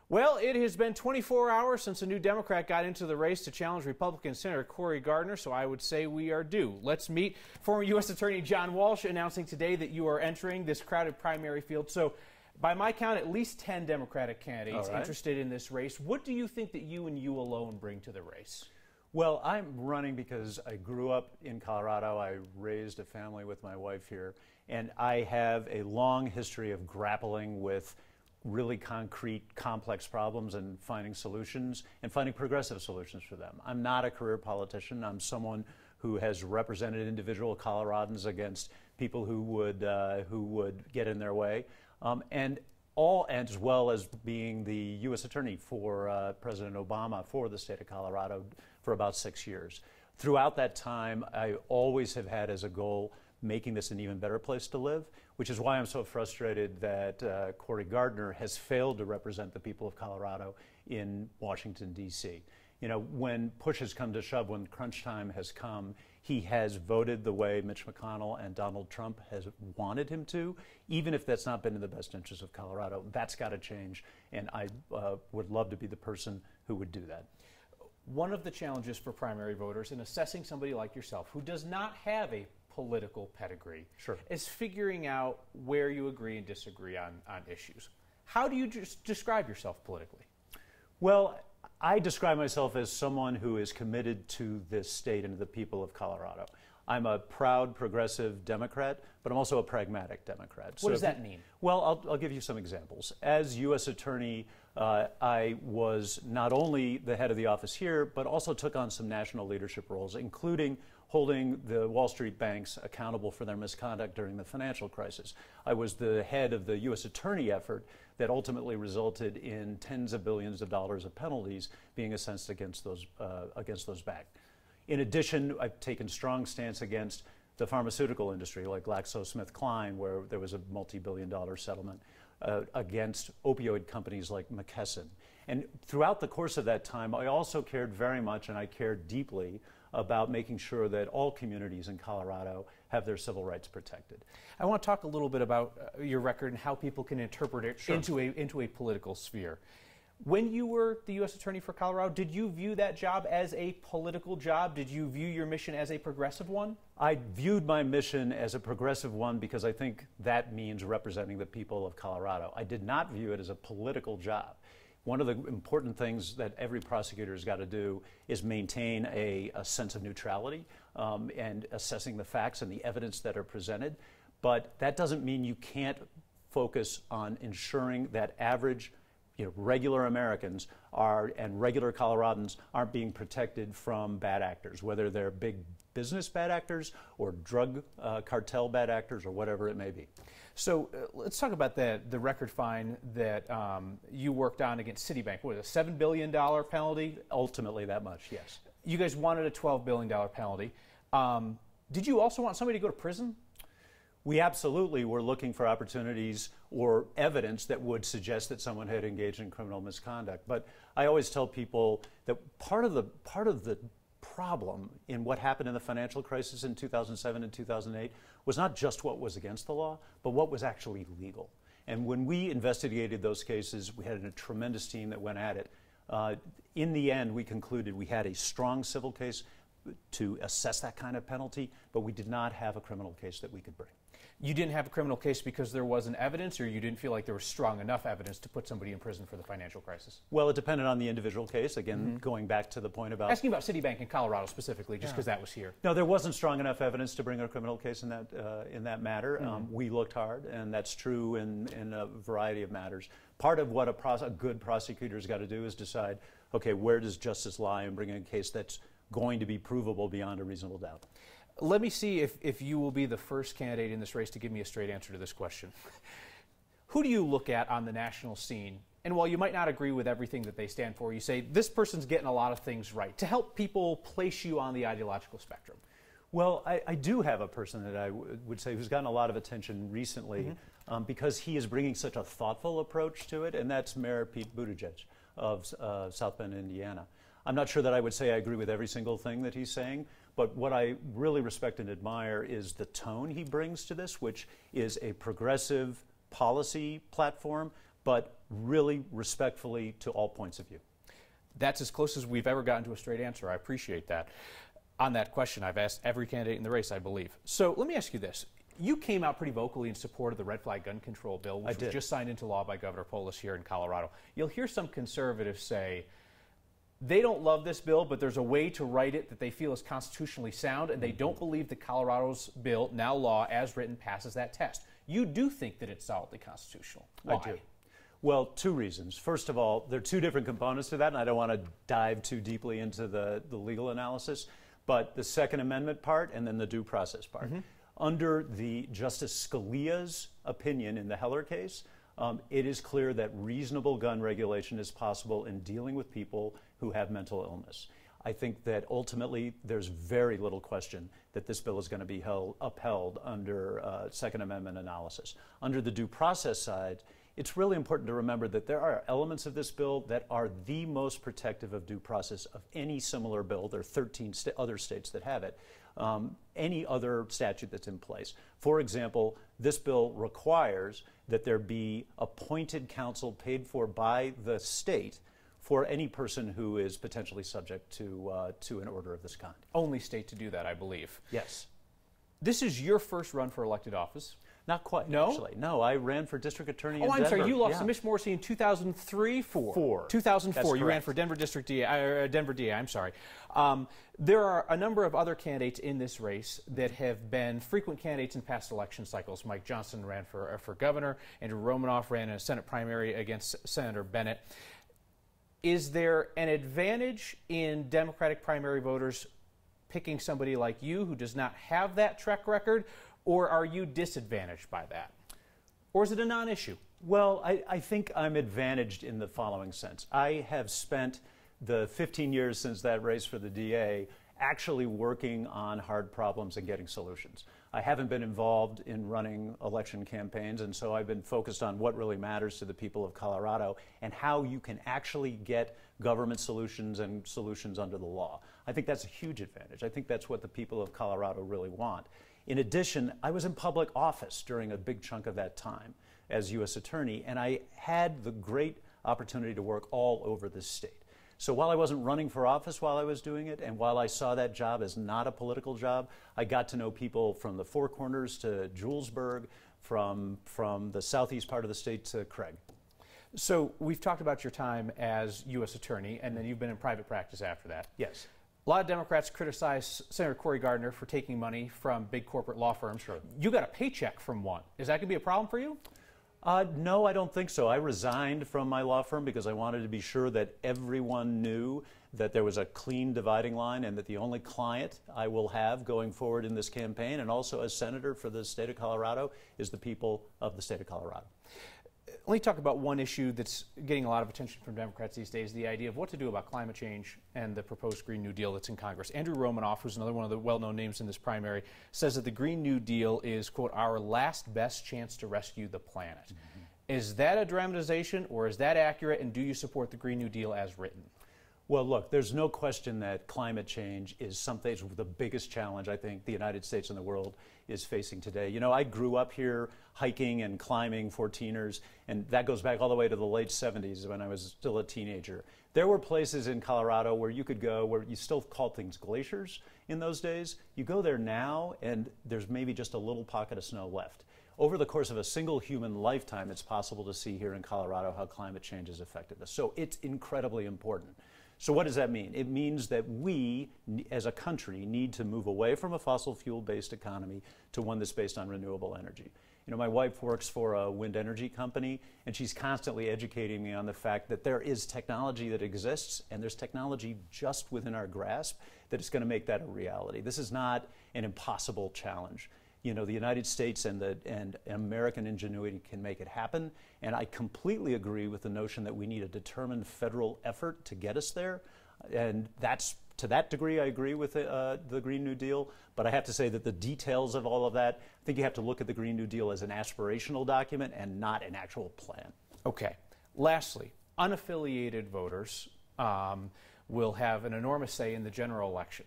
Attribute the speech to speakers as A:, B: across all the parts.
A: Well, it has been 24 hours since a new Democrat got into the race to challenge Republican Senator Cory Gardner, so I would say we are due. Let's meet former U.S. Attorney John Walsh announcing today that you are entering this crowded primary field. So, by my count, at least 10 Democratic candidates interested in this race. What do you think that you and you alone bring to the race?
B: Well, I'm running because I grew up in Colorado. I raised a family with my wife here, and I have a long history of grappling with really concrete, complex problems and finding solutions and finding progressive solutions for them. I'm not a career politician. I'm someone who has represented individual Coloradans against people who would get in their way, and as well as being the U.S. Attorney for President Obama for the state of Colorado for about 6 years. Throughout that time, I always have had as a goal making this an even better place to live, which is why I'm so frustrated that Cory Gardner has failed to represent the people of Colorado in Washington, D.C. You know, when push has come to shove, when crunch time has come, he has voted the way Mitch McConnell and Donald Trump has wanted him to, even if that's not been in the best interest of Colorado. That's got to change, and I would love to be the person who would do that.
A: One of the challenges for primary voters in assessing somebody like yourself who does not have a political pedigree is figuring out where you agree and disagree on issues. How do you just describe yourself politically?
B: Well, I describe myself as someone who is committed to this state and to the people of Colorado. I'm a proud progressive Democrat, but I'm also a pragmatic Democrat.
A: What does that mean?
B: Well, I'll give you some examples. As U.S. Attorney, I was not only the head of the office here, but also took on some national leadership roles, including holding the Wall Street banks accountable for their misconduct during the financial crisis. I was the head of the U.S. Attorney effort that ultimately resulted in tens of billions of dollars of penalties being assessed against those banks. In addition, I've taken strong stance against the pharmaceutical industry, like GlaxoSmithKline, where there was a multi-billion-dollar settlement, against opioid companies like McKesson. And throughout the course of that time, I also cared very much, and I cared deeply, about making sure that all communities in Colorado have their civil rights protected.
A: I want to talk a little bit about your record and how people can interpret it into a political sphere. When you were the U.S. Attorney for Colorado, did you view that job as a political job? Did you view your mission as a progressive one?
B: I viewed my mission as a progressive one because I think that means representing the people of Colorado. I did not view it as a political job. One of the important things that every prosecutor has got to do is maintain a sense of neutrality and assessing the facts and the evidence that are presented. But that doesn't mean you can't focus on ensuring that average regular Americans and regular Coloradans aren't being protected from bad actors, whether they're big business bad actors or drug cartel bad actors or whatever it may be.
A: So let's talk about the record fine that you worked on against Citibank. What was it, a $7 billion penalty?
B: Ultimately that much, yes.
A: You guys wanted a $12 billion penalty. Did you also want somebody to go to prison?
B: We absolutely were looking for opportunities or evidence that would suggest that someone had engaged in criminal misconduct. But I always tell people that part of the problem in what happened in the financial crisis in 2007 and 2008 was not just what was against the law, but what was actually legal. And when we investigated those cases, we had a tremendous team that went at it. In the end, we concluded we had a strong civil case to assess that kind of penalty, but we did not have a criminal case that we could bring.
A: You didn't have a criminal case because there wasn't evidence, or you didn't feel like there was strong enough evidence to put somebody in prison for the financial crisis?
B: Well, it depended on the individual case. Again, going back to the point about...
A: Asking about Citibank in Colorado specifically, just because that was here.
B: No, there wasn't strong enough evidence to bring a criminal case in that matter. We looked hard, and that's true in a variety of matters. Part of what a good prosecutor's got to do is decide, okay, where does justice lie in bringing a case that's going to be provable beyond a reasonable doubt.
A: Let me see if you will be the first candidate in this race to give me a straight answer to this question. Who do you look at on the national scene, and while you might not agree with everything that they stand for, you say, this person's getting a lot of things right, to help people place you on the ideological spectrum?
B: Well, I do have a person that I would say who's gotten a lot of attention recently because he is bringing such a thoughtful approach to it, and that's Mayor Pete Buttigieg of South Bend, Indiana. I'm not sure that I would say I agree with every single thing that he's saying, but what I really respect and admire is the tone he brings to this, which is a progressive policy platform, but really respectfully to all points of view.
A: That's as close as we've ever gotten to a straight answer. I appreciate that. On that question, I've asked every candidate in the race, I believe. So let me ask you this. You came out pretty vocally in support of the red flag gun control bill, which was just signed into law by Governor Polis here in Colorado. You'll hear some conservatives say they don't love this bill, but there's a way to write it that they feel is constitutionally sound, and they don't believe that Colorado's bill, now law, as written, passes that test. You do think that it's solidly constitutional. Why?
B: I do. Well, two reasons. First of all, there are two different components to that, and I don't want to dive too deeply into the legal analysis, but the Second Amendment part and then the due process part. Under the Justice Scalia's opinion in the Heller case, it is clear that reasonable gun regulation is possible in dealing with people who have mental illness. I think that ultimately there's very little question that this bill is going to be upheld under Second Amendment analysis. Under the due process side, it's really important to remember that there are elements of this bill that are the most protective of due process of any similar bill. There are 13 other states that have it. Any other statute that's in place. For example, this bill requires that there be appointed counsel paid for by the state for any person who is potentially subject to an order of this kind.
A: Only state to do that, I believe.
B: Yes.
A: This is your first run for elected office.
B: Not quite,
A: no?
B: Actually. No, I ran for district attorney in Denver.
A: Oh, I'm sorry, you lost to Mitch Morrissey in 2003, 4? 2004, you ran for Denver District DA, Denver DA, I'm sorry. There are a number of other candidates in this race that have been frequent candidates in past election cycles. Mike Johnson ran for governor. Andrew Romanoff ran in a Senate primary against Senator Bennett. Is there an advantage in Democratic primary voters picking somebody like you who does not have that track record? Or are you disadvantaged by that? Or is it a non-issue?
B: Well, I think I'm advantaged in the following sense. I have spent the 15 years since that race for the DA actually working on hard problems and getting solutions. I haven't been involved in running election campaigns, and so I've been focused on what really matters to the people of Colorado and how you can actually get government solutions and solutions under the law. I think that's a huge advantage. I think that's what the people of Colorado really want. In addition, I was in public office during a big chunk of that time as U.S. Attorney, and I had the great opportunity to work all over the state. So while I wasn't running for office while I was doing it, and while I saw that job as not a political job, I got to know people from the Four Corners to Julesburg, from the southeast part of the state to Craig.
A: So we've talked about your time as U.S. Attorney, and then you've been in private practice after that.
B: Yes.
A: A lot of Democrats criticize Senator Cory Gardner for taking money from big corporate law firms.
B: Sure.
A: You got a paycheck from one. Is that going to be a problem for you?
B: No, I don't think so. I resigned from my law firm because I wanted to be sure that everyone knew that there was a clean dividing line and that the only client I will have going forward in this campaign and also as senator for the state of Colorado is the people of the state of Colorado.
A: Let me talk about one issue that's getting a lot of attention from Democrats these days, the idea of what to do about climate change and the proposed Green New Deal that's in Congress. Andrew Romanoff, who's another one of the well-known names in this primary, says that the Green New Deal is, quote, our last best chance to rescue the planet. Mm-hmm. Is that a dramatization or is that accurate, and do you support the Green New Deal as written?
B: Well, look, there's no question that climate change is something, the biggest challenge I think the United States and the world is facing today. You know, I grew up here hiking and climbing for teeners, and that goes back all the way to the late 70s when I was still a teenager. There were places in Colorado where you could go where you still called things glaciers in those days. You go there now, and there's maybe just a little pocket of snow left. Over the course of a single human lifetime, it's possible to see here in Colorado how climate change has affected us. So it's incredibly important. So what does that mean? It means that we, as a country, need to move away from a fossil fuel-based economy to one that's based on renewable energy. You know, my wife works for a wind energy company, and she's constantly educating me on the fact that there is technology that exists, and there's technology just within our grasp that is going to make that a reality. This is not an impossible challenge. You know, the United States and American ingenuity can make it happen, and I completely agree with the notion that we need a determined federal effort to get us there, and to that degree I agree with the Green New Deal, but I have to say that the details of all of that, I think you have to look at the Green New Deal as an aspirational document and not an actual plan.
A: Okay. Lastly, unaffiliated voters will have an enormous say in the general election.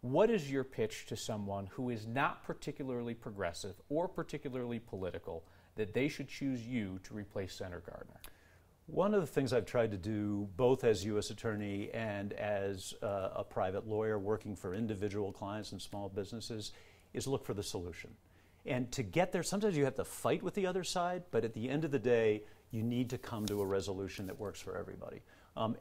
A: What is your pitch to someone who is not particularly progressive or particularly political that they should choose you to replace Senator Gardner?
B: One of the things I've tried to do, both as U.S. Attorney and as a private lawyer working for individual clients and small businesses, is look for the solution. And to get there, sometimes you have to fight with the other side, but at the end of the day, you need to come to a resolution that works for everybody.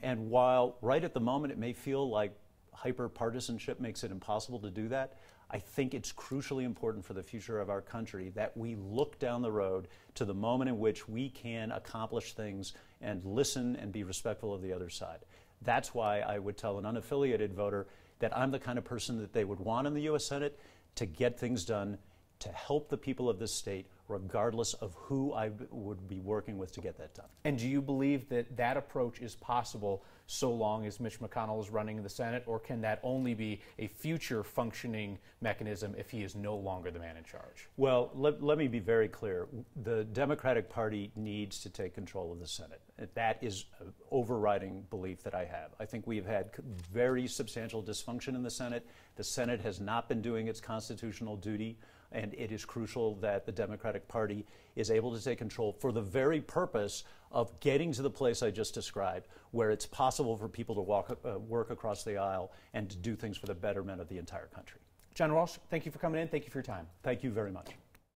B: And while right at the moment it may feel like hyper-partisanship makes it impossible to do that, I think it's crucially important for the future of our country that we look down the road to the moment in which we can accomplish things and listen and be respectful of the other side. That's why I would tell an unaffiliated voter that I'm the kind of person that they would want in the U.S. Senate to get things done, to help the people of this state, regardless of who I would be working with to get that done.
A: And do you believe that that approach is possible so long as Mitch McConnell is running the Senate, or can that only be a future functioning mechanism if he is no longer the man in charge?
B: Well, let me be very clear. The Democratic Party needs to take control of the Senate. That is an overriding belief that I have. I think we've had very substantial dysfunction in the Senate. The Senate has not been doing its constitutional duty, and it is crucial that the Democratic Party is able to take control for the very purpose of getting to the place I just described, where it's possible for people to work across the aisle and to do things for the betterment of the entire country.
A: John Walsh, thank you for coming in. Thank you for your time.
B: Thank you very much.